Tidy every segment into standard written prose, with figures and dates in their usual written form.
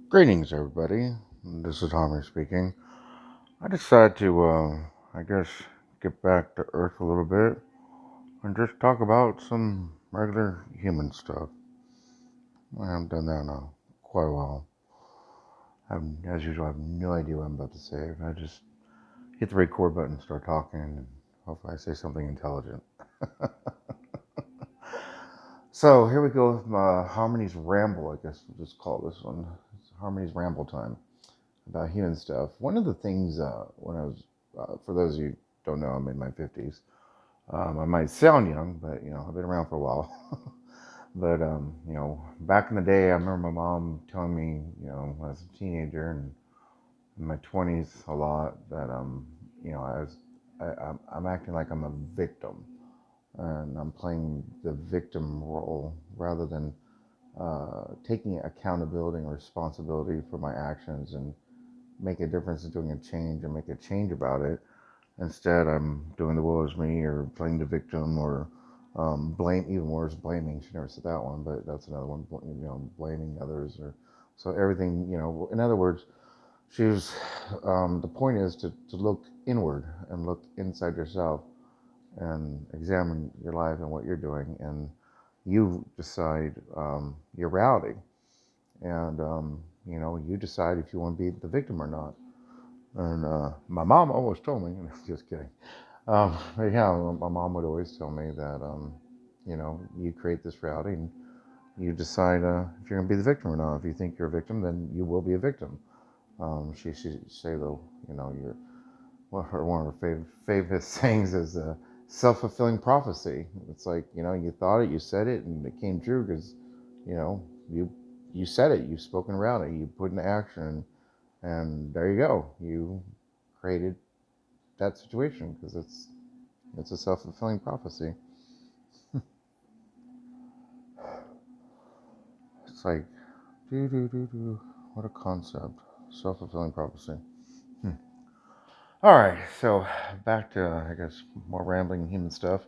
Greetings, everybody. This is Harmony speaking. I decided to, I guess, get back to Earth a little bit and just talk about some regular human stuff. I haven't done that in quite a while. As usual, I have no idea what I'm about to say. I just hit the record button and start talking, and hopefully I say something intelligent. So here we go with Harmony's Ramble, I guess we'll just call this one. It's Harmony's Ramble time about human stuff. One of the things when I was, for those of you who don't know, I'm in my 50s. I might sound young, but I've been around for a while. But back in the day, I remember my mom telling me, when I was a teenager and in my 20s, a lot that I'm acting like I'm a victim, and I'm playing the victim role rather than taking accountability and responsibility for my actions and make a difference in doing a change and make a change about it. Instead, I'm doing the woe is me or playing the victim or blame, even worse, blaming. She never said that one, but that's another one, blaming others. Or so everything, in other words, she was, the point is to look inward and look inside yourself and examine your life and what you're doing. And you decide your reality. And, you decide if you want to be the victim or not. And my mom always told me, just kidding. But yeah, my mom would always tell me that, you create this reality and you decide if you're going to be the victim or not. If you think you're a victim, then you will be a victim. She say though, you're one of her favorite sayings is self-fulfilling prophecy. It's like you thought it, you said it, and it came true because you know you you said it, you spoke in reality, you put into action, and there you go. You created that situation because it's a self-fulfilling prophecy. It's like do do do do. What a concept. Self-fulfilling prophecy. Hmm. All right, so back to I guess more rambling human stuff.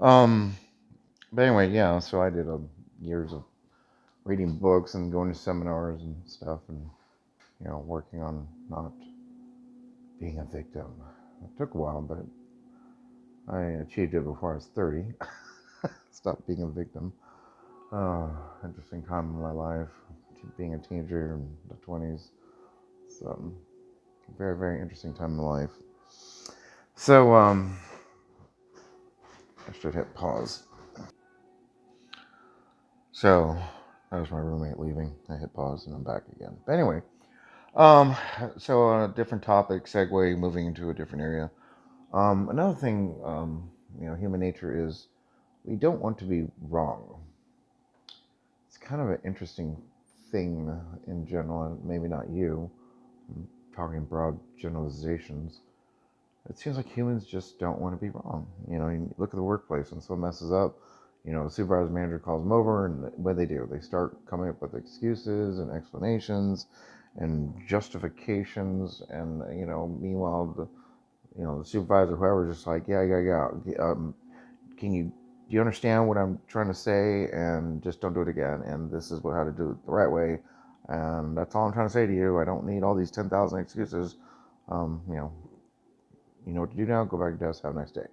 Um, but anyway, yeah. So I did years of reading books and going to seminars and stuff, and working on not being a victim. It took a while, but I achieved it before I was 30. Stopped being a victim. Interesting time in my life, being a teenager in the 20s. It's very, very interesting time in life. So, I should hit pause. So, that was my roommate leaving. I hit pause and I'm back again. But anyway, um, so on a different topic, segue, moving into a different area. Another thing, human nature is we don't want to be wrong. It's kind of an interesting thing in general, maybe not you. I'm talking broad generalizations. It seems like humans just don't want to be wrong. You look at the workplace when someone messes up, the supervisor manager calls them over, and what do? They start coming up with excuses and explanations and justifications, and meanwhile the supervisor, whoever, is just like, yeah. Can you do you understand what I'm trying to say? And just don't do it again. And this is how to do it the right way. And that's all I'm trying to say to you. I don't need all these 10,000 excuses. Um, you know, you know what to do now. Go back to desk. Have a nice day.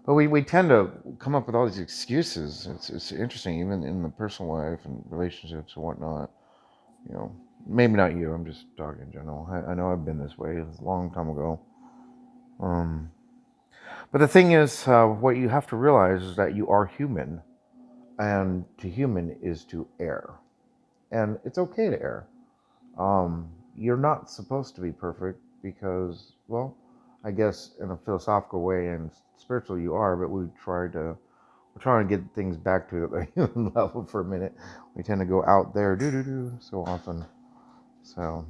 But we tend to come up with all these excuses. It's interesting, even in the personal life and relationships and whatnot. You know, maybe not you. I'm just talking in general. I know I've been this way. It was a long time ago. Um, but the thing is, what you have to realize is that you are human, and to human is to err, and it's okay to err. You're not supposed to be perfect because, well, I guess in a philosophical way and spiritual you are, but we're trying to get things back to the human level for a minute. We tend to go out there do so often. So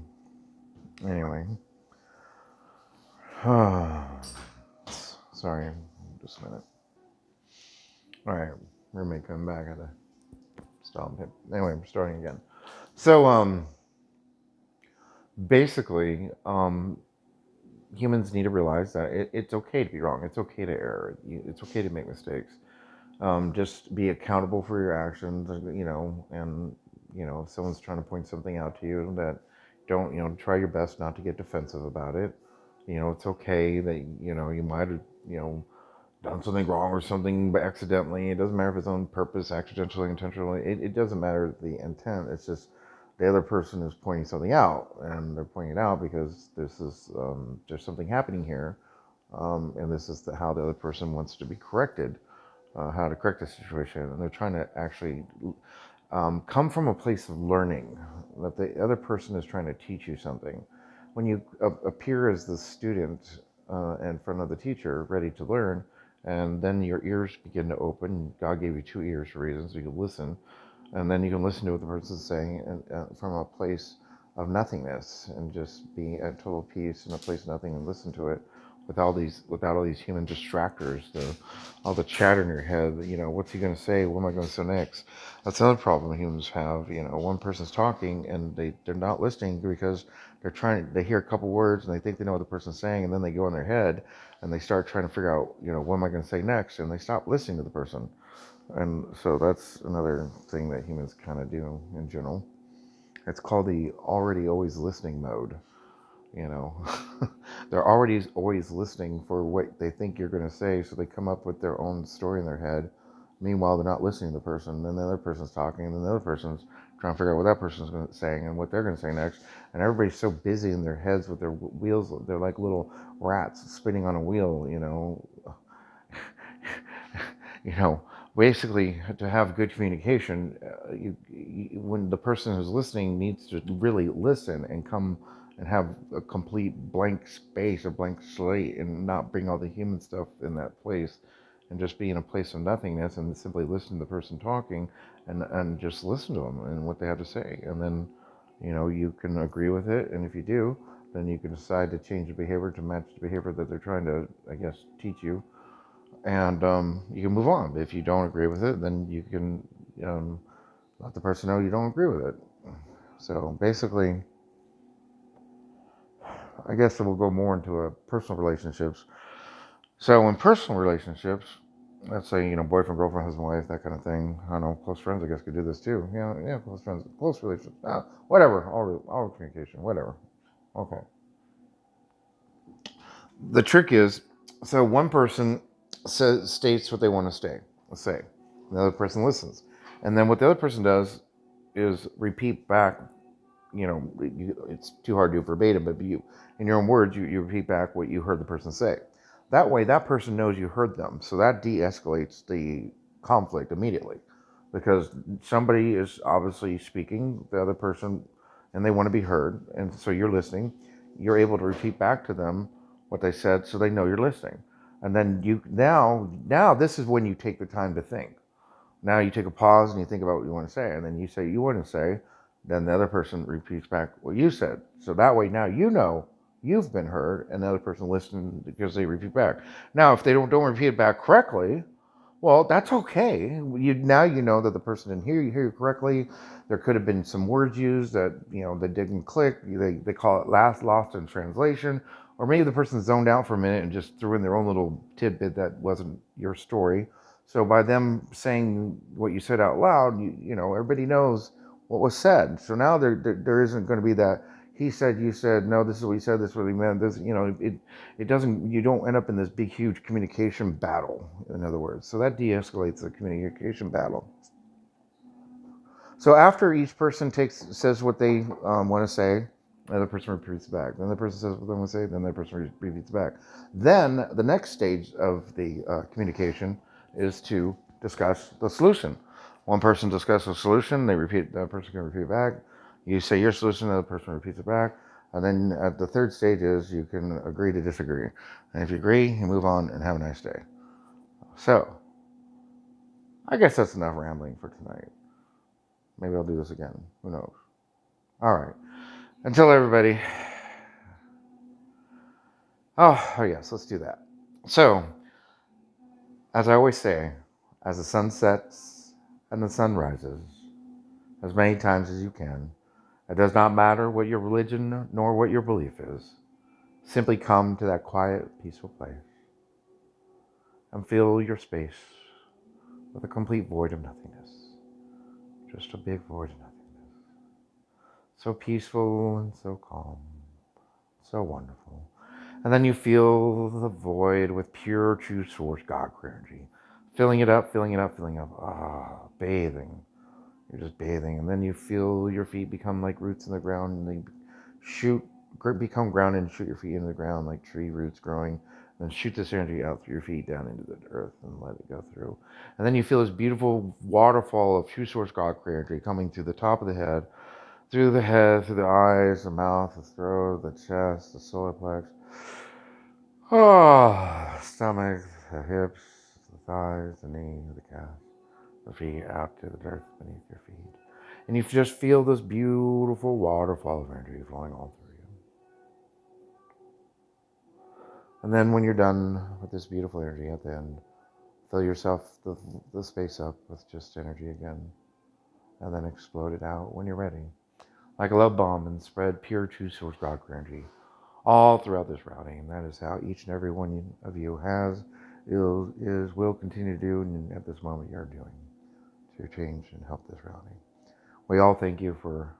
anyway, sorry, just a minute. All right, roommate coming back. I had to stop him. Anyway, I'm starting again. So basically, humans need to realize that it's okay to be wrong. It's okay to err. It's okay to make mistakes. Just be accountable for your actions, and if someone's trying to point something out to you, that don't, try your best not to get defensive about it. It's okay that, you might have, done something wrong or something accidentally. It doesn't matter if it's on purpose, accidentally, intentionally. It doesn't matter the intent. It's just the other person is pointing something out, and they're pointing it out because there's something happening here, and this is how the other person wants to be corrected, how to correct the situation, and they're trying to actually come from a place of learning, that the other person is trying to teach you something. When you appear as the student in front of the teacher, ready to learn, and then your ears begin to open. God gave you two ears for reasons, so you can listen, and then you can listen to what the person's saying, and from a place of nothingness, and just be at total peace in a place of nothing, and listen to it without all these human distractors, all the chatter in your head. What's he going to say? What am I going to say next? That's another problem humans have. One person's talking and they're not listening because they hear a couple words and they think they know what the person's saying, and then they go in their head and they start trying to figure out, what am I going to say next? And they stop listening to the person. And so that's another thing that humans kind of do in general. It's called the already always listening mode. you know they're already always listening for what they think you're going to say, so they come up with their own story in their head. Meanwhile, they're not listening to the person. Then the other person's talking, and then the other person's trying to figure out what that person's saying and what they're going to say next. And everybody's so busy in their heads with their wheels. They're like little rats spinning on a wheel. you know Basically, to have good communication, when the person who's listening needs to really listen and come and have a complete blank space, a blank slate, and not bring all the human stuff in that place, and just be in a place of nothingness and simply listen to the person talking, and just listen to them and what they have to say. And then you can agree with it, and if you do, then you can decide to change the behavior to match the behavior that they're trying to, I guess, teach you. And you can move on. If you don't agree with it, then you can let the person know you don't agree with it. So basically, I guess we'll go more into personal relationships. So in personal relationships, let's say, boyfriend, girlfriend, husband, wife, that kind of thing. I don't know, close friends, I guess, could do this too. Yeah, close friends, close relationships, whatever, all communication, whatever. Okay. The trick is, so one person states what they want to say. The other person listens. And then what the other person does is repeat back, it's too hard to do verbatim, but in your own words, you repeat back what you heard the person say. That way, that person knows you heard them. So that de-escalates the conflict immediately, because somebody is obviously speaking, the other person, and they want to be heard. And so you're listening. You're able to repeat back to them what they said, so they know you're listening. And then now this is when you take the time to think. Now you take a pause and you think about what you want to say, and then you say you want to say, then the other person repeats back what you said. So that way now you've been heard, and the other person listened because they repeat back. Now if they don't repeat it back correctly, well, that's okay. Now you know that the person didn't hear you correctly. There could have been some words used that didn't click. They call it lost in translation, or maybe the person zoned out for a minute and just threw in their own little tidbit that wasn't your story. So by them saying what you said out loud, everybody knows what was said. So now there isn't going to be that he said, you said, no, this is what he said, this is what he meant. It doesn't, you don't end up in this big, huge communication battle, in other words. So that de-escalates the communication battle. So after each person says what they want to say, the other person repeats back. Then the person says what they want to say, then the person repeats back. Then the next stage of the communication is to discuss the solution. One person discusses a solution, that person can repeat back. You say your solution, the other person repeats it back. And then at the third stage is you can agree to disagree. And if you agree, you move on and have a nice day. So, I guess that's enough rambling for tonight. Maybe I'll do this again. Who knows? All right. Until everybody. Oh, yes, let's do that. So, as I always say, as the sun sets and the sun rises, as many times as you can, it does not matter what your religion nor what your belief is. Simply come to that quiet, peaceful place and feel your space. with a complete void of nothingness. Just a big void of nothingness. So peaceful and so calm. So wonderful. And then you feel the void with pure, true source God energy. Filling it up, filling it up, filling it up. Bathing. You're just bathing. And then you feel your feet become like roots in the ground, and become grounded and shoot your feet into the ground like tree roots growing. And then shoot this energy out through your feet down into the earth and let it go through. And then you feel this beautiful waterfall of true source God energy coming through the top of the head, through the eyes, the mouth, the throat, the chest, the solar plex. Stomach, the hips, the thighs, the knee, the calf, the feet out to the earth beneath your feet. And you just feel this beautiful waterfall of energy flowing all through you. And then when you're done with this beautiful energy at the end, fill yourself the space up with just energy again. And then explode it out when you're ready. Like a love bomb, and spread pure true source God energy all throughout this routing. And that is how each and every one of you will continue to do, and at this moment you're doing, to change and help this routing. We all thank you for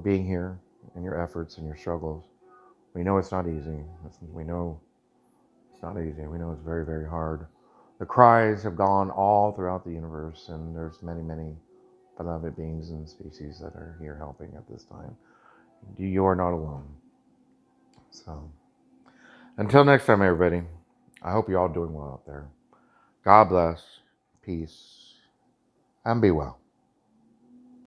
being here and your efforts and your struggles. We know it's not easy. We know it's not easy. We know it's very, very hard. The cries have gone all throughout the universe, and there's many, many beloved beings and species that are here helping at this time. You are not alone. So, until next time, everybody, I hope you're all doing well out there. God bless, peace, and be well.